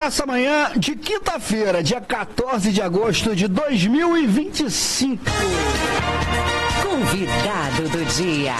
Essa manhã de quinta-feira, dia 14 de agosto de 2025. Convidado do dia.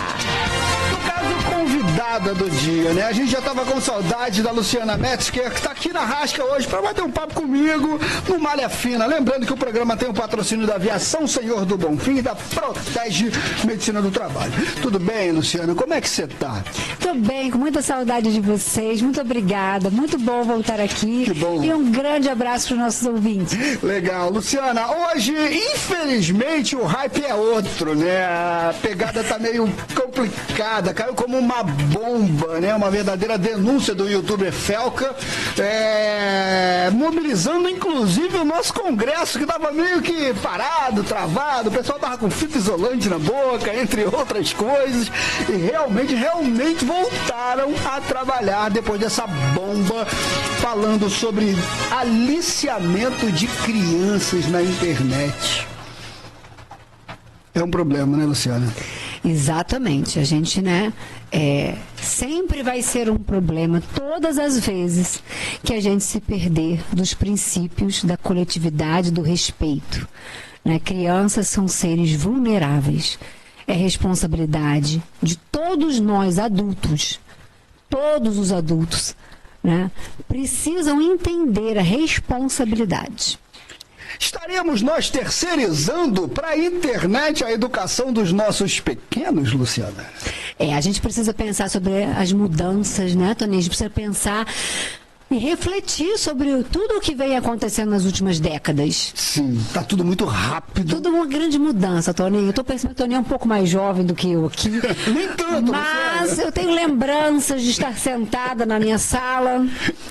No caso, convidada do dia, né? A gente já tava com saudade da Luciana Metzger, que tá aqui na Rasca hoje para bater um papo comigo no Malha Fina. Lembrando que o programa tem o patrocínio da Aviação Senhor do Bonfim e da Protege Medicina do Trabalho. Tudo bem, Luciana? Como é que você tá? Tô bem, com muita saudade de vocês. Muito obrigada. Muito bom voltar aqui. Que bom. E um grande abraço para os nossos ouvintes. Legal. Luciana, hoje, infelizmente, o hype é outro, né? A pegada tá meio complicada. Caiu como uma bomba, né? Uma verdadeira denúncia do youtuber Felca, mobilizando, inclusive, o nosso congresso, que tava meio que parado, travado. O pessoal tava com fita isolante na boca, entre outras coisas. E realmente voltaram a trabalhar depois dessa bomba, falando sobre aliciamento de crianças na internet. É um problema, né, Luciana? Exatamente. A gente, sempre vai ser um problema todas as vezes que a gente se perder dos princípios da coletividade, do respeito. Né? Crianças são seres vulneráveis. É responsabilidade de todos nós adultos, todos os adultos, né? Precisam entender a responsabilidade. Estaremos nós terceirizando para a internet a educação dos nossos pequenos, Luciana? A gente precisa pensar sobre as mudanças, né, Toninho? A gente precisa pensar e refletir sobre tudo o que vem acontecendo nas últimas décadas. Sim, tá tudo muito rápido. Tudo uma grande mudança, Toninho. Eu tô pensando que o Toninho é um pouco mais jovem do que eu aqui. Nem tanto, mas eu tenho lembranças de estar sentada na minha sala,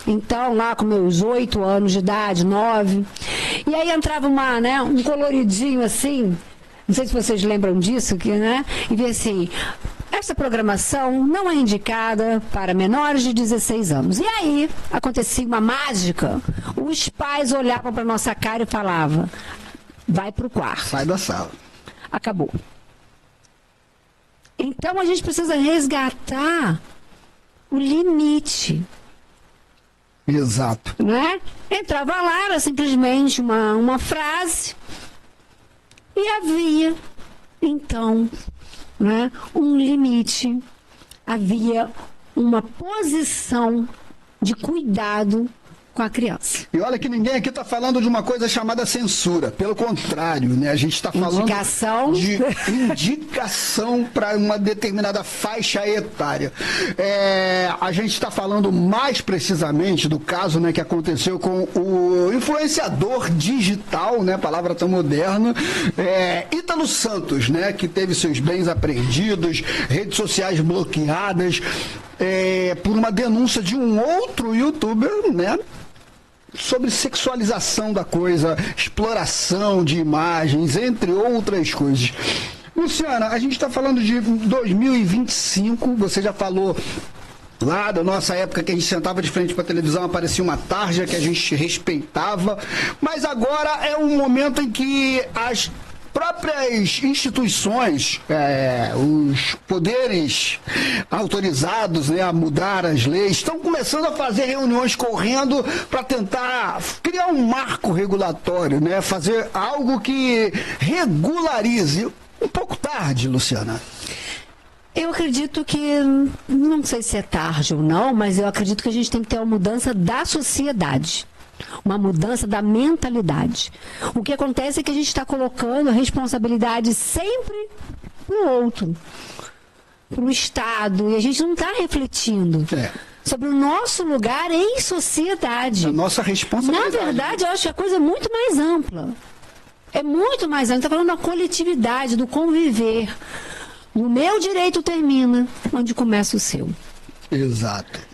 então lá com meus 8 anos de idade, 9. E aí entrava um coloridinho assim, não sei se vocês lembram disso, e via assim: essa programação não é indicada para menores de 16 anos. E aí acontecia uma mágica, os pais olhavam para nossa cara e falavam: vai para o quarto. Sai da sala. Acabou. Então a gente precisa resgatar o limite. Exato. Né? Entrava lá, era simplesmente uma frase, e havia, então, um limite, havia uma posição de cuidado com a criança. E olha que ninguém aqui está falando de uma coisa chamada censura. Pelo contrário, né? A gente está falando de indicação para uma determinada faixa etária. A gente está falando mais precisamente do caso, né, que aconteceu com o influenciador digital, né, palavra tão moderna, Ítalo Santos, né, que teve seus bens apreendidos, redes sociais bloqueadas, por uma denúncia de um outro youtuber, né, sobre sexualização da coisa, exploração de imagens, entre outras coisas. Luciana, a gente está falando de 2025, você já falou lá da nossa época que a gente sentava de frente para a televisão, aparecia uma tarja que a gente respeitava, mas agora é um momento em que as próprias instituições, os poderes autorizados, né, a mudar as leis, estão começando a fazer reuniões correndo para tentar criar um marco regulatório, né, fazer algo que regularize. Um pouco tarde, Luciana. Eu acredito que, não sei se é tarde ou não, mas eu acredito que a gente tem que ter uma mudança da sociedade. Uma mudança da mentalidade. O que acontece é que a gente está colocando a responsabilidade sempre para o outro, para o Estado, e a gente não está refletindo sobre o nosso lugar em sociedade. A nossa responsabilidade. Na verdade, eu acho que a coisa é muito mais ampla. É muito mais ampla. Está falando da coletividade, do conviver. O meu direito termina onde começa o seu. Exato.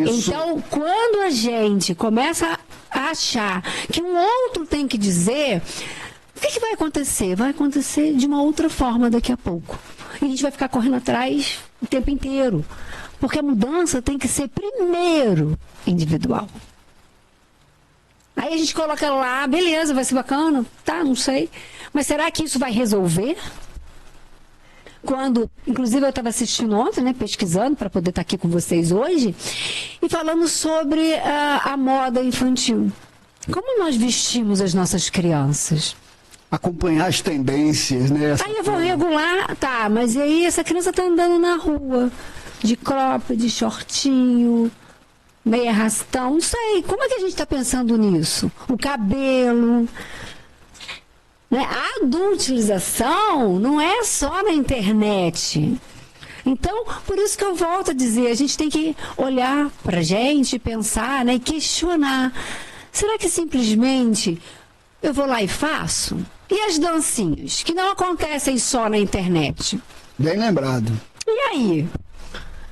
Isso. Então, quando a gente começa a achar que um outro tem que dizer, o que vai acontecer? Vai acontecer de uma outra forma daqui a pouco. E a gente vai ficar correndo atrás o tempo inteiro. Porque a mudança tem que ser primeiro individual. Aí a gente coloca lá, beleza, vai ser bacana? Tá, não sei. Mas será que isso vai resolver? quando, inclusive eu estava assistindo ontem, né, pesquisando para poder estar aqui com vocês hoje, e falando sobre a moda infantil. Como nós vestimos as nossas crianças? Acompanhar as tendências, né? Aí eu vou regular, tá, mas e aí essa criança está andando na rua, de cropped, de shortinho, meio arrastão, não sei, como é que a gente está pensando nisso? O cabelo, né? A adultização não é só na internet. Então, por isso que eu volto a dizer, a gente tem que olhar para a gente, pensar, né, e questionar. Será que simplesmente eu vou lá e faço? E as dancinhas, que não acontecem só na internet? Bem lembrado. E aí?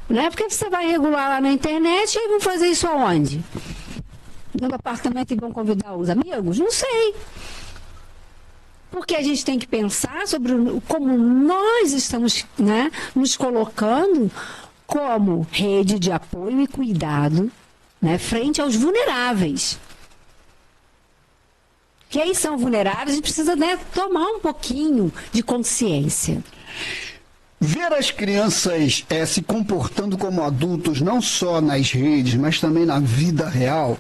Não é porque você vai regular lá na internet e aí vão fazer isso aonde? No apartamento e vão convidar os amigos? Não sei. Porque a gente tem que pensar sobre como nós estamos, né, nos colocando como rede de apoio e cuidado, né, frente aos vulneráveis. Quem são vulneráveis, a gente precisa, né, tomar um pouquinho de consciência. Ver as crianças se comportando como adultos, não só nas redes, mas também na vida real,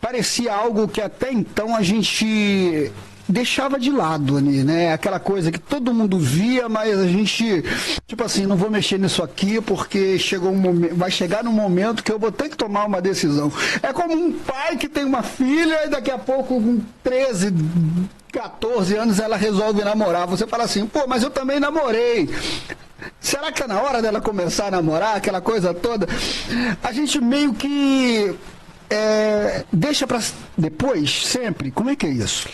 parecia algo que até então a gente deixava de lado ali, né? Aquela coisa que todo mundo via, mas a gente, tipo assim, não vou mexer nisso aqui porque chegou um momento, vai chegar num momento que eu vou ter que tomar uma decisão. É como um pai que tem uma filha e daqui a pouco, com 13, 14 anos, ela resolve namorar. Você fala assim, pô, mas eu também namorei. Será que tá na hora dela começar a namorar, aquela coisa toda? A gente meio que deixa para depois, sempre. Como é que é isso?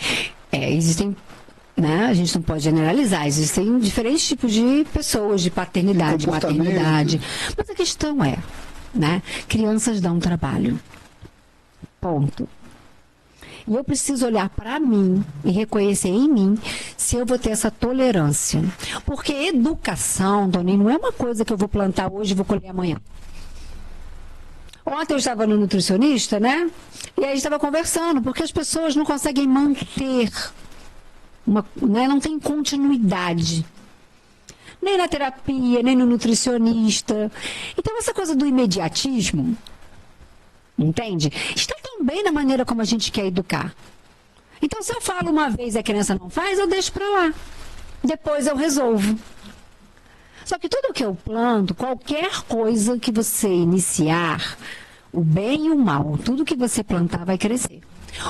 Existem, né, a gente não pode generalizar, existem diferentes tipos de pessoas, de paternidade, maternidade. Mas a questão é, né, crianças dão trabalho. Ponto. E eu preciso olhar para mim e reconhecer em mim se eu vou ter essa tolerância. Porque educação, Toninho, não é uma coisa que eu vou plantar hoje e vou colher amanhã. Ontem eu estava no nutricionista, né? E aí a gente estava conversando, porque as pessoas não conseguem manter, né? Não tem continuidade. Nem na terapia, nem no nutricionista. Então essa coisa do imediatismo, entende? Está também na maneira como a gente quer educar. Então se eu falo uma vez e a criança não faz, eu deixo para lá. Depois eu resolvo. Só que tudo que eu planto, qualquer coisa que você iniciar, o bem e o mal, tudo que você plantar vai crescer.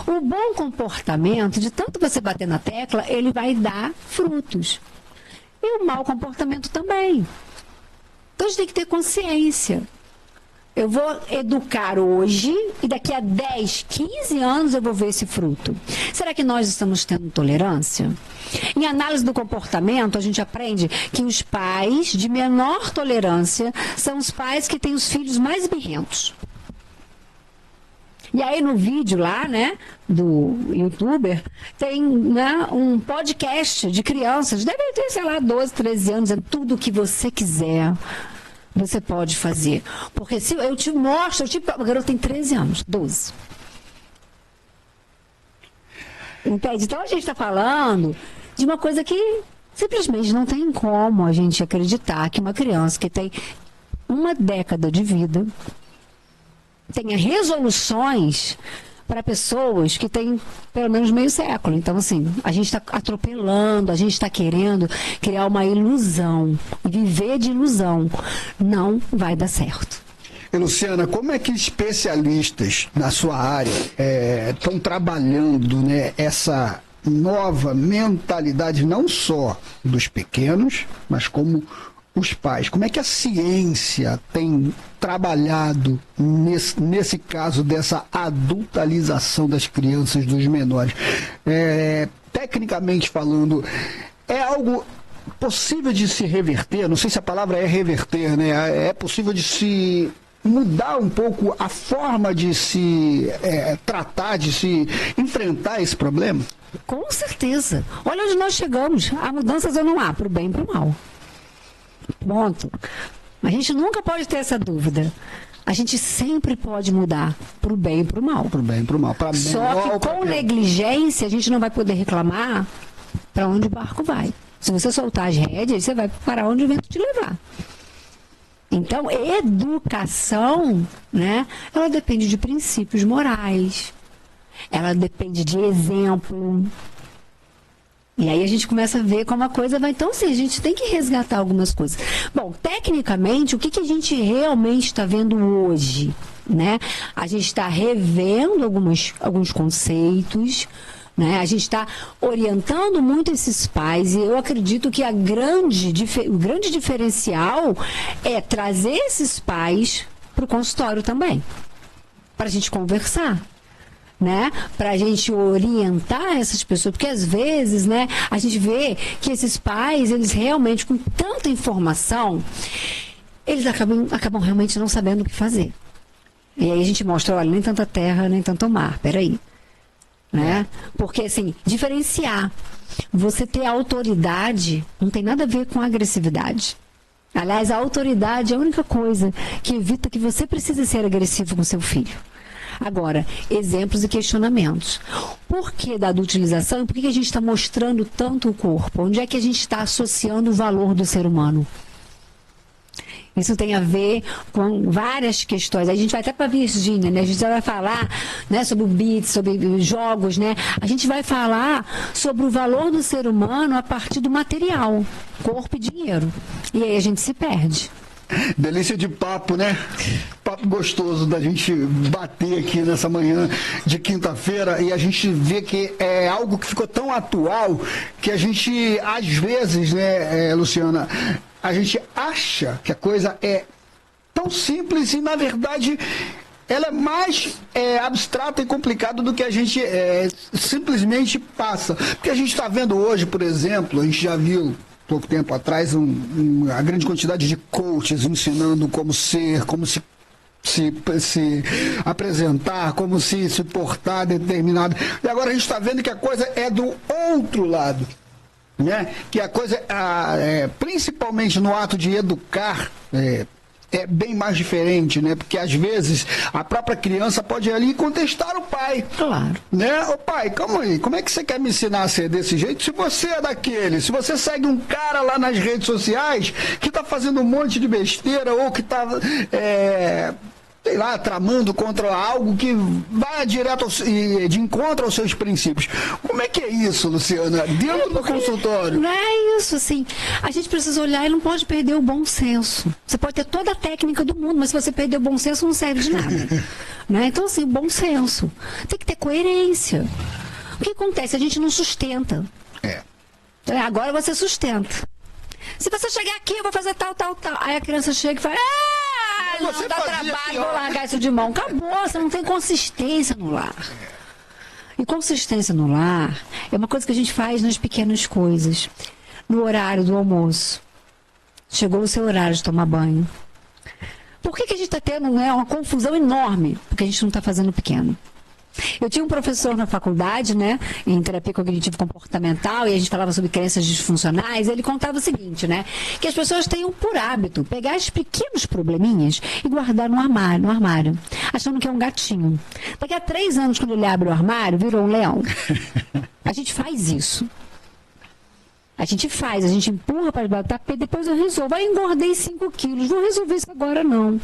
O bom comportamento, de tanto você bater na tecla, ele vai dar frutos. E o mau comportamento também. Então a gente tem que ter consciência. Eu vou educar hoje e daqui a 10, 15 anos eu vou ver esse fruto. Será que nós estamos tendo tolerância? Em análise do comportamento, a gente aprende que os pais de menor tolerância são os pais que têm os filhos mais birrentos. E aí no vídeo lá, né, do youtuber, tem, né, um podcast de crianças, devem ter, sei lá, 12, 13 anos, é tudo o que você quiser. Você pode fazer. Porque se eu te mostro, a garota tem 13 anos, 12. Entende? Então a gente está falando de uma coisa que simplesmente não tem como a gente acreditar que uma criança que tem uma década de vida tenha resoluções para pessoas que têm pelo menos meio século. Então, assim, a gente está atropelando, a gente está querendo criar uma ilusão, viver de ilusão. Não vai dar certo. E, Luciana, como é que especialistas na sua área estão trabalhando, né, essa nova mentalidade, não só dos pequenos, mas como os pais? Como é que a ciência tem trabalhado nesse caso dessa adultalização das crianças, dos menores? Tecnicamente falando, é algo possível de se reverter? Não sei se a palavra é reverter, né? É possível de se mudar um pouco a forma de se tratar, de se enfrentar esse problema? Com certeza. Olha onde nós chegamos. Há mudanças ou não há, para o bem e para o mal. Ponto. A gente nunca pode ter essa dúvida. A gente sempre pode mudar para o bem e para o mal. Para o bem e para o mal. Só que com negligência a gente não vai poder reclamar para onde o barco vai. Se você soltar as rédeas, você vai parar onde o vento te levar. Então, educação, né, ela depende de princípios morais, ela depende de exemplo. E aí a gente começa a ver como a coisa vai. Então, sim, a gente tem que resgatar algumas coisas. Bom, tecnicamente, o que a gente realmente está vendo hoje? Né? A gente está revendo alguns conceitos, né? A gente está orientando muito esses pais, e eu acredito que o grande diferencial é trazer esses pais para o consultório também, para a gente conversar. Né? Para a gente orientar essas pessoas, porque às vezes, né, a gente vê que esses pais, eles realmente, com tanta informação, eles acabam realmente não sabendo o que fazer. E aí a gente mostra, olha, nem tanta terra, nem tanto mar, peraí. Né? Porque, assim, diferenciar. Você ter autoridade não tem nada a ver com agressividade. Aliás, a autoridade é a única coisa que evita que você precise ser agressivo com seu filho. Agora, exemplos e questionamentos. Por que da adultilização e por que a gente está mostrando tanto o corpo? Onde é que a gente está associando o valor do ser humano? Isso tem a ver com várias questões. A gente vai até para a Virgínia, né? A gente vai falar, né, sobre o beat, sobre jogos, né? A gente vai falar sobre o valor do ser humano a partir do material, corpo e dinheiro. E aí a gente se perde. Delícia de papo, né? Papo gostoso da gente bater aqui nessa manhã de quinta-feira, e a gente vê que é algo que ficou tão atual que a gente, às vezes, né, Luciana, a gente acha que a coisa é tão simples e, na verdade, ela é mais abstrata e complicada do que a gente simplesmente passa. Porque a gente está vendo hoje, por exemplo, a gente já viu pouco tempo atrás a grande quantidade de coaches ensinando como ser, como se apresentar, como se portar determinado. E agora a gente está vendo que a coisa é do outro lado, né? Que a coisa, principalmente no ato de educar, é bem mais diferente, né? Porque às vezes a própria criança pode ir ali e contestar o pai. Claro. Né? Ô pai, calma aí, como é que você quer me ensinar a ser desse jeito se você é daquele? Se você segue um cara lá nas redes sociais que tá fazendo um monte de besteira ou que tá, sei lá, tramando contra algo que vai direto de encontro aos seus princípios. Como é que é isso, Luciana? Dentro do consultório? Não é isso, assim. A gente precisa olhar e não pode perder o bom senso. Você pode ter toda a técnica do mundo, mas se você perder o bom senso, não serve de nada. Né? Então, assim, o bom senso. Tem que ter coerência. O que acontece? A gente não sustenta. Agora você sustenta. Se você chegar aqui, eu vou fazer tal. Aí a criança chega e fala... não dá trabalho, vou largar isso de mão. Acabou, você não tem consistência no lar. E consistência no lar é uma coisa que a gente faz nas pequenas coisas. No horário do almoço. Chegou o seu horário de tomar banho. Por que a gente está tendo, né, uma confusão enorme? Porque a gente não está fazendo pequeno. Eu tinha um professor na faculdade, né, em terapia cognitivo-comportamental, e a gente falava sobre crenças disfuncionais, e ele contava o seguinte, né, que as pessoas têm por hábito pegar esses pequenos probleminhas e guardar no armário, achando que é um gatinho. Daqui a 3 anos, quando ele abre o armário, virou um leão. A gente faz isso. A gente empurra para debaixo do tapete, depois eu resolvo. Aí engordei 5 quilos, vou resolver isso agora não.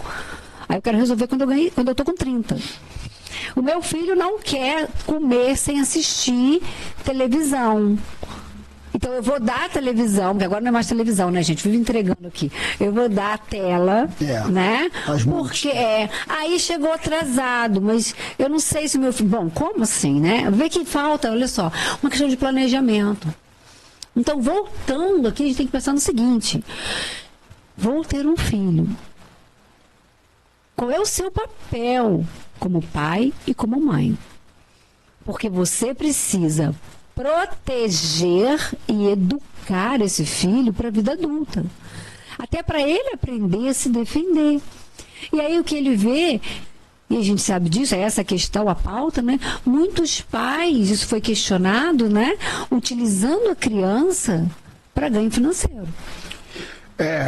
Aí eu quero resolver quando eu tô com 30. O meu filho não quer comer sem assistir televisão. Então eu vou dar a televisão, porque agora não é mais televisão, né, gente? Vivo entregando aqui. Eu vou dar a tela, né? Porque aí chegou atrasado, mas eu não sei se o meu filho... Bom, como assim, né? Vê que falta, olha só, uma questão de planejamento. Então, voltando aqui, a gente tem que pensar no seguinte: vou ter um filho. Qual é o seu papel como pai e como mãe? Porque você precisa proteger e educar esse filho para a vida adulta. Até para ele aprender a se defender. E aí o que ele vê, e a gente sabe disso, é essa questão, a pauta, né? Muitos pais, isso foi questionado, né? Utilizando a criança para ganho financeiro.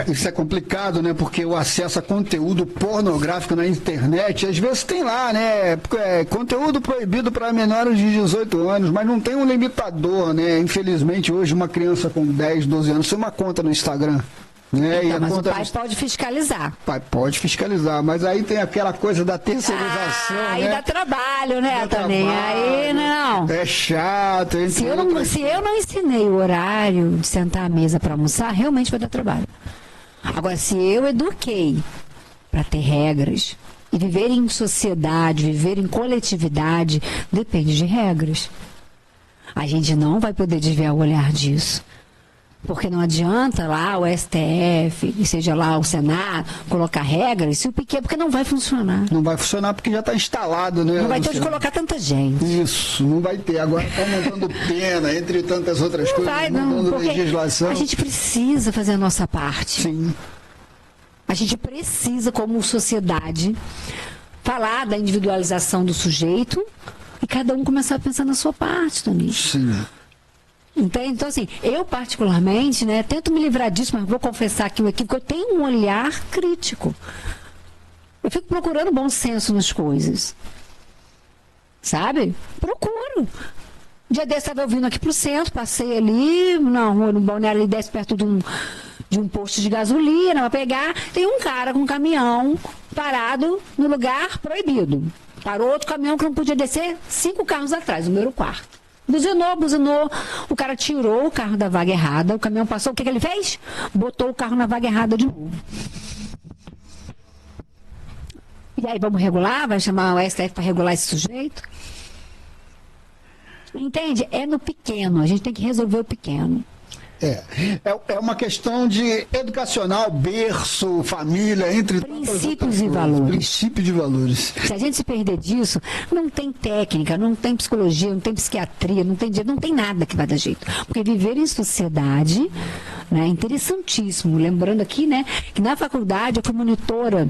Isso é complicado, né? Porque o acesso a conteúdo pornográfico na internet, às vezes tem lá, né? Conteúdo proibido para menores de 18 anos, mas não tem um limitador, né? Infelizmente, hoje, uma criança com 10, 12 anos tem uma conta no Instagram. Né? Então, mas o pai pode fiscalizar. O pai pode fiscalizar, mas aí tem aquela coisa da terceirização, né? Aí dá trabalho, né, Toninho? Aí não. É chato. Se eu não ensinei o horário de sentar à mesa para almoçar, realmente vai dar trabalho. Agora, se eu eduquei para ter regras e viver em sociedade, viver em coletividade, depende de regras. A gente não vai poder desviar o olhar disso. Porque não adianta lá o STF, e seja lá o Senado, colocar regras, se o pequeno, porque não vai funcionar. Não vai funcionar porque já está instalado, né? Não vai ter onde colocar tanta gente. Isso, não vai ter. Agora está montando pena, entre tantas outras coisas, mudando legislação. A gente precisa fazer a nossa parte. Sim. A gente precisa, como sociedade, falar da individualização do sujeito e cada um começar a pensar na sua parte, Toninho. Sim. Entende? Então, assim, eu particularmente, né, tento me livrar disso, mas vou confessar aqui o equívoco, eu tenho um olhar crítico. Eu fico procurando bom senso nas coisas. Sabe? Procuro. Dia desse estava vindo aqui pro centro, passei ali, na rua, no balneário, ali desce perto de um posto de gasolina, para pegar, tem um cara com um caminhão parado no lugar proibido. Parou outro caminhão que não podia descer, 5 carros atrás, o número 4. Buzinou, o cara tirou o carro da vaga errada, o caminhão passou, o que ele fez? Botou o carro na vaga errada de novo. E aí, vamos regular? Vai chamar o STF para regular esse sujeito? Entende? É no pequeno, a gente tem que resolver o pequeno. É uma questão de educacional, berço, família, entre princípios e valores. Princípios de valores. Se a gente se perder disso, não tem técnica, não tem psicologia, não tem psiquiatria, não tem nada que vai dar jeito. Porque viver em sociedade, né, é interessantíssimo. Lembrando aqui, né, que na faculdade eu fui monitora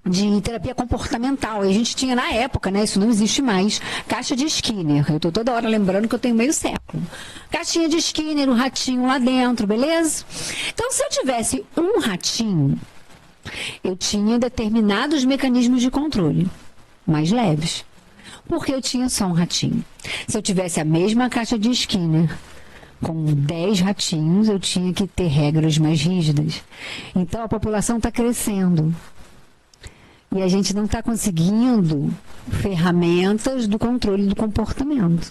de terapia comportamental. E a gente tinha na época, né, isso não existe mais, caixa de Skinner. Eu estou toda hora lembrando que eu tenho meio século. Caixinha de Skinner, um ratinho lá dentro, beleza? Então, se eu tivesse um ratinho, eu tinha determinados mecanismos de controle mais leves. Porque eu tinha só um ratinho. Se eu tivesse a mesma caixa de Skinner, com 10 ratinhos, eu tinha que ter regras mais rígidas. Então, a população está crescendo. E a gente não está conseguindo ferramentas do controle do comportamento.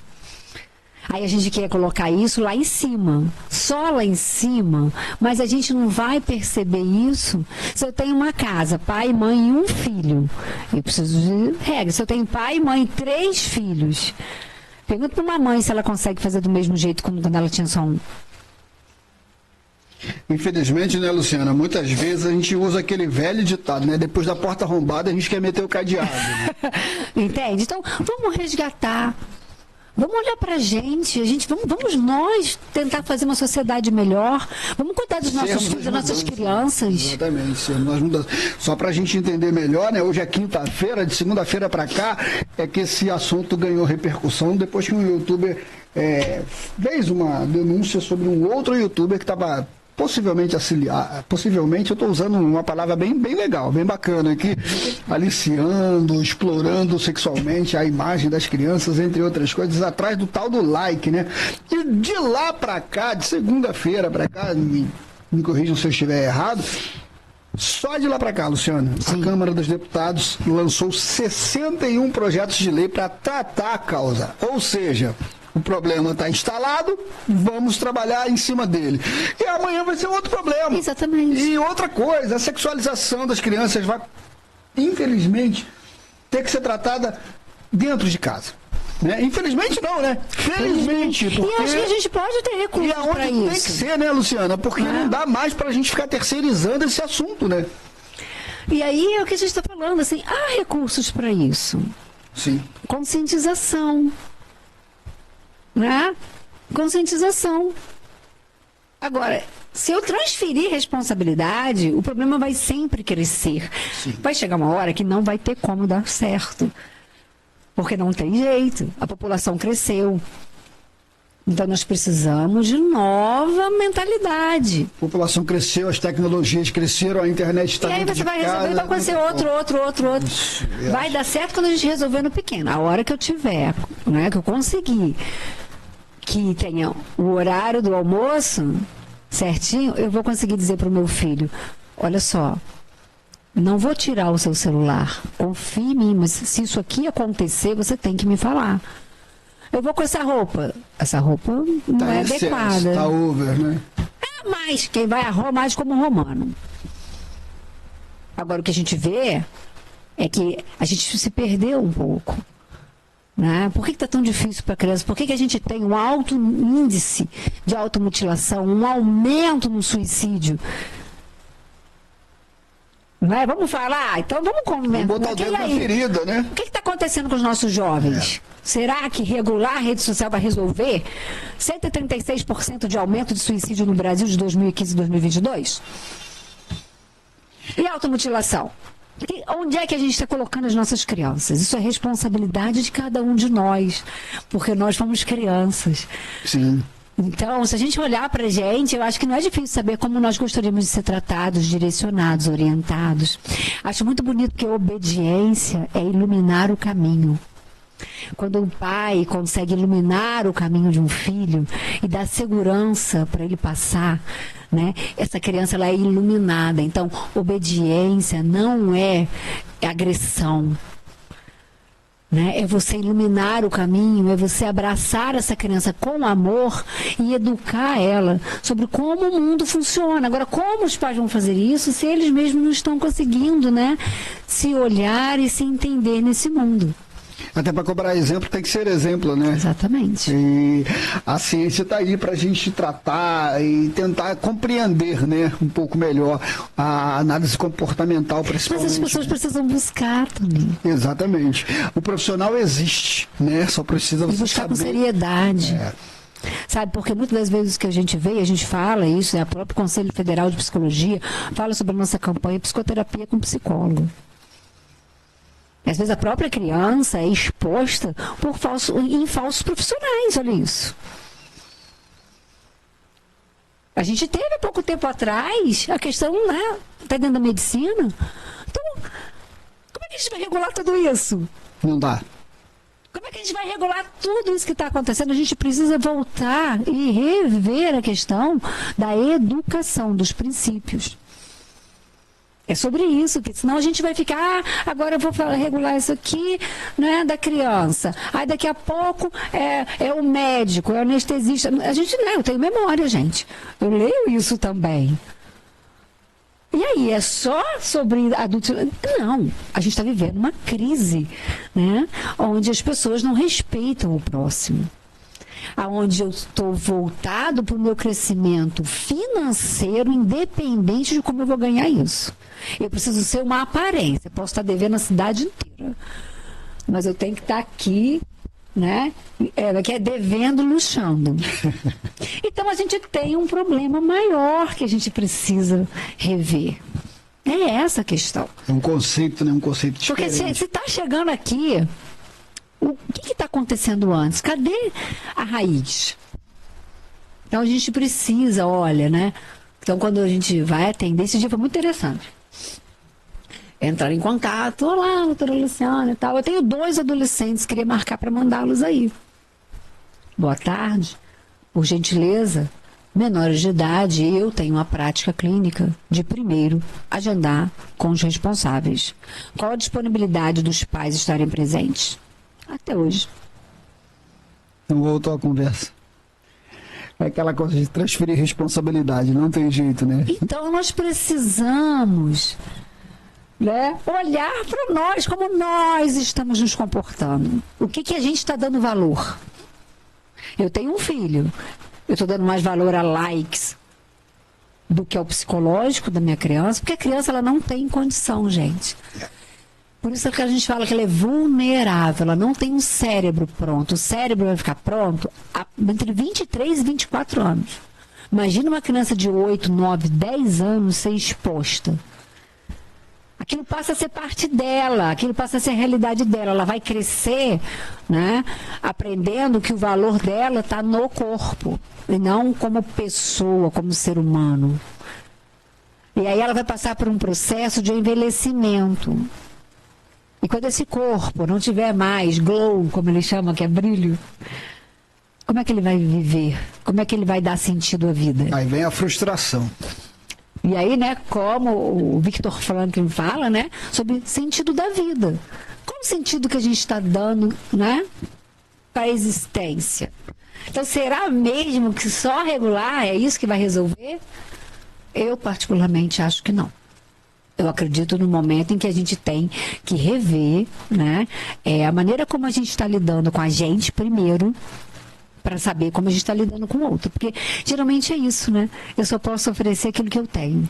Aí a gente quer colocar isso lá em cima, só lá em cima, mas a gente não vai perceber isso se eu tenho uma casa, pai, mãe e um filho. Eu preciso de regras. Se eu tenho pai, mãe e 3 filhos. Pergunta para uma mãe se ela consegue fazer do mesmo jeito quando ela tinha só um. Infelizmente, né, Luciana, muitas vezes a gente usa aquele velho ditado, né? Depois da porta arrombada, a gente quer meter o cadeado. Né? Entende? Então, vamos resgatar. Vamos olhar pra gente, vamos nós tentar fazer uma sociedade melhor. Vamos cuidar dos nossos filhos, das nossas crianças. Exatamente, sermos mudanças. Só pra gente entender melhor, né? Hoje é quinta-feira, de segunda-feira pra cá, é que esse assunto ganhou repercussão depois que um youtuber fez uma denúncia sobre um outro youtuber que estava possivelmente eu estou usando uma palavra bem legal, bem bacana aqui, aliciando, explorando sexualmente a imagem das crianças, entre outras coisas, atrás do tal do like, né? E de lá para cá, de segunda-feira para cá, me corrijam se eu estiver errado, só de lá para cá, Luciana, sim, a Câmara dos Deputados lançou 61 projetos de lei para tratar a causa, ou seja, o problema está instalado, vamos trabalhar em cima dele. E amanhã vai ser outro problema. Exatamente. E outra coisa, a sexualização das crianças vai, infelizmente, ter que ser tratada dentro de casa. Né? Infelizmente não, né? Felizmente. Porque... E acho que a gente pode ter recursos para isso. E aonde tem que ser, né, Luciana? Porque não dá mais para a gente ficar terceirizando esse assunto, né? E aí é o que a gente está falando, assim, há recursos para isso. Sim. Conscientização. Né? Conscientização. Agora, se eu transferir responsabilidade, o problema vai sempre crescer. Sim. Vai chegar uma hora que não vai ter como dar certo. Porque não tem jeito. A população cresceu. Então nós precisamos de nova mentalidade. A população cresceu, as tecnologias cresceram, a internet está dentro de casa. E aí você vai resolver, vai acontecer outro. Vai dar certo quando a gente resolver no pequeno. A hora que eu tiver, né, que eu conseguir que tenha o horário do almoço certinho, eu vou conseguir dizer para o meu filho, olha só, não vou tirar o seu celular, confie em mim, mas se isso aqui acontecer, você tem que me falar. Eu vou com essa roupa não é adequada. Está over, né? É mais, quem vai a Roma mais como romano. Agora, o que a gente vê é que a gente se perdeu um pouco. Né? Por que está tão difícil para a criança? Por que a gente tem um alto índice de automutilação, um aumento no suicídio? Não é? Vamos falar? Então vamos comentar. Vamos botar o dedo na ferida, né? O que está acontecendo com os nossos jovens? Será que regular a rede social vai resolver? 136% de aumento de suicídio no Brasil de 2015 e 2022? E a automutilação? Onde é que a gente está colocando as nossas crianças? Isso é responsabilidade de cada um de nós, porque nós fomos crianças. Sim. Então, se a gente olhar para a gente, eu acho que não é difícil saber como nós gostaríamos de ser tratados, direcionados, orientados. Acho muito bonito que a obediência é iluminar o caminho. Quando um pai consegue iluminar o caminho de um filho e dar segurança para ele passar, né? Essa criança ela é iluminada. Então, obediência não é agressão. Né? É você iluminar o caminho, é você abraçar essa criança com amor e educar ela sobre como o mundo funciona. Agora, como os pais vão fazer isso se eles mesmos não estão conseguindo, né, se olhar e se entender nesse mundo? Até para cobrar exemplo tem que ser exemplo, né? Exatamente. E a ciência está aí para a gente tratar e tentar compreender, né, um pouco melhor a análise comportamental, principalmente. Mas as pessoas precisam buscar também. Exatamente. O profissional existe, né? Só precisa você buscar saber. Com seriedade. Sabe, porque muitas das vezes que a gente vê, a gente fala isso, né? O próprio Conselho Federal de Psicologia fala sobre a nossa campanha Psicoterapia com Psicólogo. Às vezes a própria criança é exposta em falsos profissionais, olha isso. A gente teve há pouco tempo atrás a questão, né, está dentro da medicina. Então, como é que a gente vai regular tudo isso? Não dá. Como é que a gente vai regular tudo isso que está acontecendo? A gente precisa voltar e rever a questão da educação, dos princípios. É sobre isso, porque senão a gente vai ficar, agora eu vou regular isso aqui, né, da criança. Aí daqui a pouco é o médico, é o anestesista. A gente, né, eu tenho memória, gente. Eu leio isso também. E aí, é só sobre adultos? Não, a gente está vivendo uma crise, né, onde as pessoas não respeitam o próximo. Aonde eu estou voltado para o meu crescimento financeiro, independente de como eu vou ganhar isso. Eu preciso ser uma aparência. Posso estar devendo a cidade inteira, mas eu tenho que estar aqui, né? Que é devendo, luxando. Então a gente tem um problema maior que a gente precisa rever. É essa a questão. É um conceito, né? Um conceito diferente. Porque se está chegando aqui, o que está acontecendo antes? Cadê a raiz? Então a gente precisa, olha, né? Então quando a gente vai atender, esse dia foi muito interessante. Entrar em contato, olá, doutora Luciana e tal. Eu tenho 2 adolescentes, queria marcar para mandá-los aí. Boa tarde, por gentileza, menores de idade, eu tenho uma prática clínica de primeiro agendar com os responsáveis. Qual a disponibilidade dos pais estarem presentes? Até hoje. Não voltou a conversa. É aquela coisa de transferir responsabilidade, não tem jeito, né? Então nós precisamos, né, olhar para nós, como nós estamos nos comportando. O que a gente está dando valor? Eu tenho um filho, eu estou dando mais valor a likes do que ao psicológico da minha criança, porque a criança ela não tem condição, gente. Por isso que a gente fala que ela é vulnerável, ela não tem um cérebro pronto. O cérebro vai ficar pronto entre 23 e 24 anos. Imagina uma criança de 8, 9, 10 anos ser exposta. aquilo passa a ser parte dela, aquilo passa a ser a realidade dela. Ela vai crescer, né, aprendendo que o valor dela está no corpo, e não como pessoa, como ser humano. E aí ela vai passar por um processo de envelhecimento. E quando esse corpo não tiver mais glow, como ele chama, que é brilho, como é que ele vai viver? Como é que ele vai dar sentido à vida? Aí vem a frustração. E aí, né, como o Viktor Frankl fala, né, sobre sentido da vida. Qual o sentido que a gente está dando, né, para a existência? Então, será mesmo que só regular é isso que vai resolver? Eu, particularmente, acho que não. Eu acredito no momento em que a gente tem que rever, né, a maneira como a gente está lidando com a gente primeiro, para saber como a gente está lidando com o outro. Porque geralmente é isso, né? Eu só posso oferecer aquilo que eu tenho.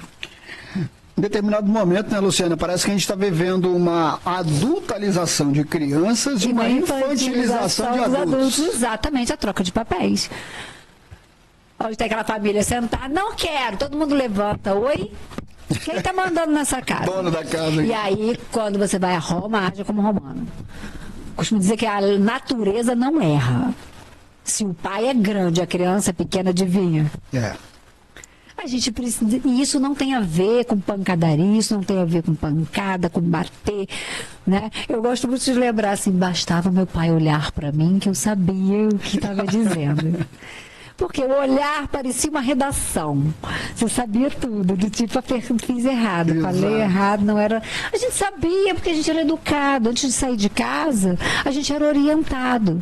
Em determinado momento, né, Luciana, parece que a gente está vivendo uma adultalização de crianças e uma infantilização de adultos. Exatamente, a troca de papéis. Onde tem aquela família sentada, não quero, todo mundo levanta, oi? Quem está mandando nessa casa? Dono da casa. E aí, quando você vai a Roma, haja como romano. Costumo dizer que a natureza não erra. Se o pai é grande, a criança é pequena, adivinha? A gente precisa. E isso não tem a ver com pancadaria, isso não tem a ver com pancada, com bater, né? Eu gosto muito de lembrar assim, bastava meu pai olhar para mim que eu sabia o que estava dizendo. Porque o olhar parecia uma redação. Você sabia tudo, do tipo, fiz errado, falei errado, não era. A gente sabia, porque a gente era educado. Antes de sair de casa, a gente era orientado.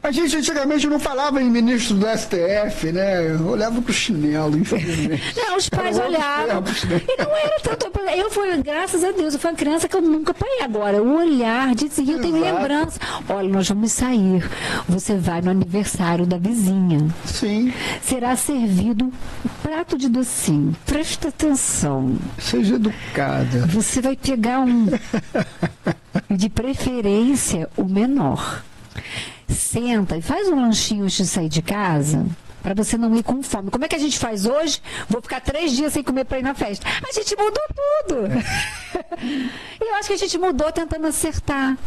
A gente antigamente não falava em ministro do STF, né? Eu olhava pro chinelo, infelizmente. Não, os pais olhavam. E não era tanto. Eu fui, graças a Deus, eu fui uma criança que eu nunca apanhei. Agora, o olhar dizia, eu tenho lembrança. Olha, nós vamos sair. Você vai no aniversário da vizinha. Sim. Será servido um prato de docinho. Presta atenção. Seja educada. Você vai pegar de preferência, o menor. Senta e faz um lanchinho antes de sair de casa, para você não ir com fome. Como é que a gente faz hoje? Vou ficar 3 dias sem comer para ir na festa. A gente mudou tudo. E eu acho que a gente mudou tentando acertar.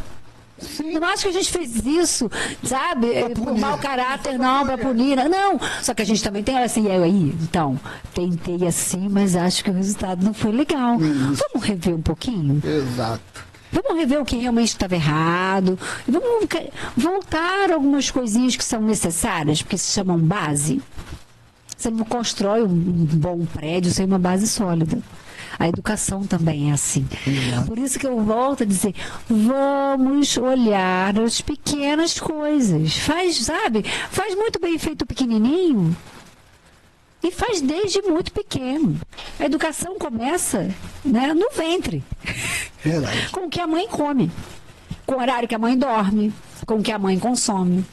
Sim. Eu não acho que a gente fez isso, sabe? Por mau caráter, não, para punir. Não, só que a gente também tem, olha assim, então, tentei assim, mas acho que o resultado não foi legal. Isso. Vamos rever um pouquinho? Exato. Vamos rever o que realmente estava errado. Vamos voltar algumas coisinhas que são necessárias, porque se chamam base. Você não constrói um bom prédio sem uma base sólida. A educação também é assim. Por isso que eu volto a dizer, vamos olhar as pequenas coisas. Faz muito bem feito pequenininho. E faz desde muito pequeno. A educação começa, né, no ventre. Verdade. Com o que a mãe come. Com o horário que a mãe dorme. Com o que a mãe consome.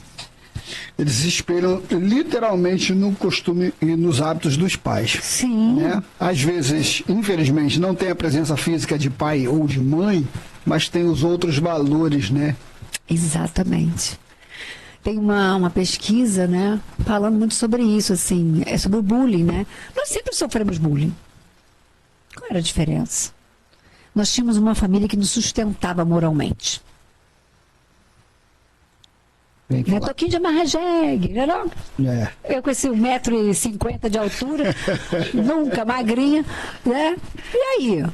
Eles se espelham literalmente no costume e nos hábitos dos pais. Sim. Né? Às vezes, infelizmente, não tem a presença física de pai ou de mãe, mas tem os outros valores, né? Exatamente. Tem uma pesquisa, né, falando muito sobre isso, assim, sobre o bullying, né? Nós sempre sofremos bullying. Qual era a diferença? Nós tínhamos uma família que nos sustentava moralmente. Né? Toquinho de amarra jegue, não é? Eu com esse 1,50 m de altura, nunca magrinha, né? E aí?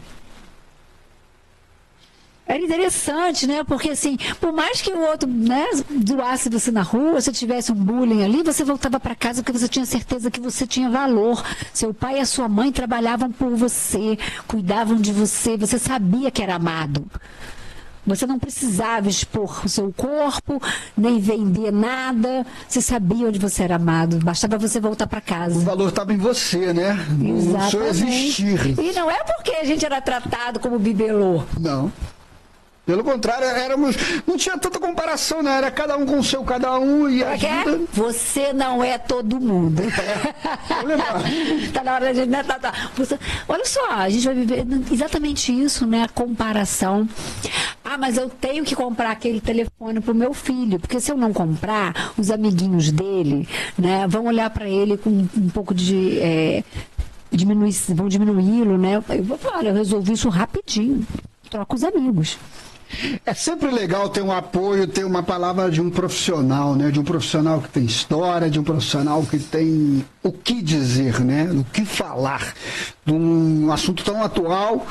Era interessante, né? Porque assim, por mais que o outro, né, doasse você na rua, se tivesse um bullying ali, você voltava para casa porque você tinha certeza que você tinha valor. Seu pai e a sua mãe trabalhavam por você, cuidavam de você, você sabia que era amado. Você não precisava expor o seu corpo, nem vender nada. Você sabia onde você era amado. Bastava você voltar para casa. O valor estava em você, né? No seu existir. E não é porque a gente era tratado como bibelô. Não. Pelo contrário, não tinha tanta comparação, né? Era cada um com o seu, cada um e a vida... Você não é todo mundo. Tá na hora da gente... Né? Olha só, a gente vai viver exatamente isso, né? A comparação. Ah, mas eu tenho que comprar aquele telefone pro meu filho, porque se eu não comprar, os amiguinhos dele, né, vão olhar para ele com um pouco de vão diminuí-lo, né? Eu resolvi isso rapidinho. Troco os amigos. É sempre legal ter um apoio, ter uma palavra de um profissional, né? De um profissional que tem história, de um profissional que tem o que dizer, né? O que falar. De um assunto tão atual,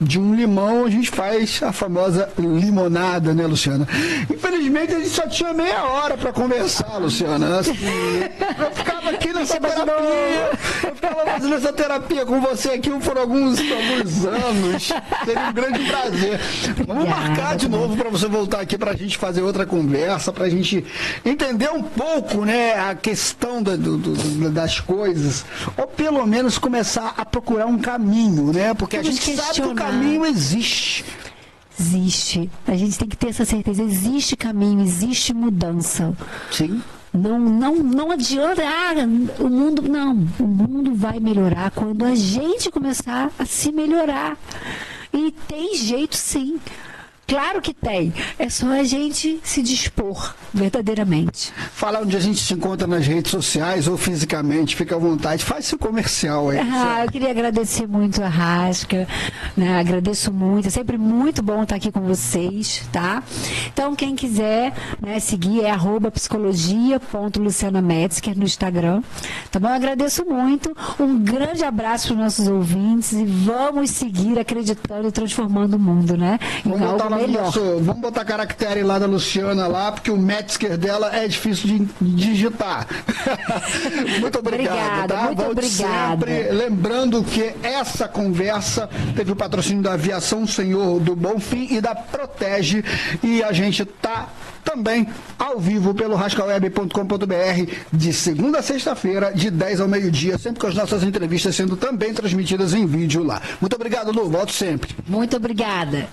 de um limão a gente faz a famosa limonada, né, Luciana? Infelizmente a gente só tinha meia hora para conversar, Luciana. Assim, eu ficava aqui nessa terapia, eu ficava fazendo essa terapia com você aqui por alguns anos. Seria um grande prazer. Vamos marcar de novo para você voltar aqui para a gente fazer outra conversa, para a gente entender um pouco, né, a questão das coisas, ou pelo menos começar a procurar um caminho, né? Porque a gente sabe que o caminho existe. Existe. A gente tem que ter essa certeza. Existe caminho, existe mudança. Sim. Não adianta, o mundo vai melhorar quando a gente começar a se melhorar. E tem jeito, sim. Claro que tem. É só a gente se dispor verdadeiramente. Fala onde a gente se encontra nas redes sociais ou fisicamente, fica à vontade. Faz seu comercial aí. Eu queria agradecer muito a Rasca, né? Agradeço muito. É sempre muito bom estar aqui com vocês, tá? Então, quem quiser, né, seguir é @psicologia.lucianametzger no Instagram. Tá bom? Eu agradeço muito. Um grande abraço para os nossos ouvintes e vamos seguir acreditando e transformando o mundo, né? Vamos botar caractere lá da Luciana lá, porque o Metzger dela é difícil de digitar. Muito obrigado, tá? Muito obrigada. Sempre lembrando que essa conversa teve o patrocínio da Aviação Senhor do Bonfim e da Protege, e a gente tá também ao vivo pelo rascaweb.com.br de segunda a sexta-feira, de 10 ao meio-dia, sempre com as nossas entrevistas sendo também transmitidas em vídeo lá. Muito obrigado, Lu. Volto sempre. Muito obrigada.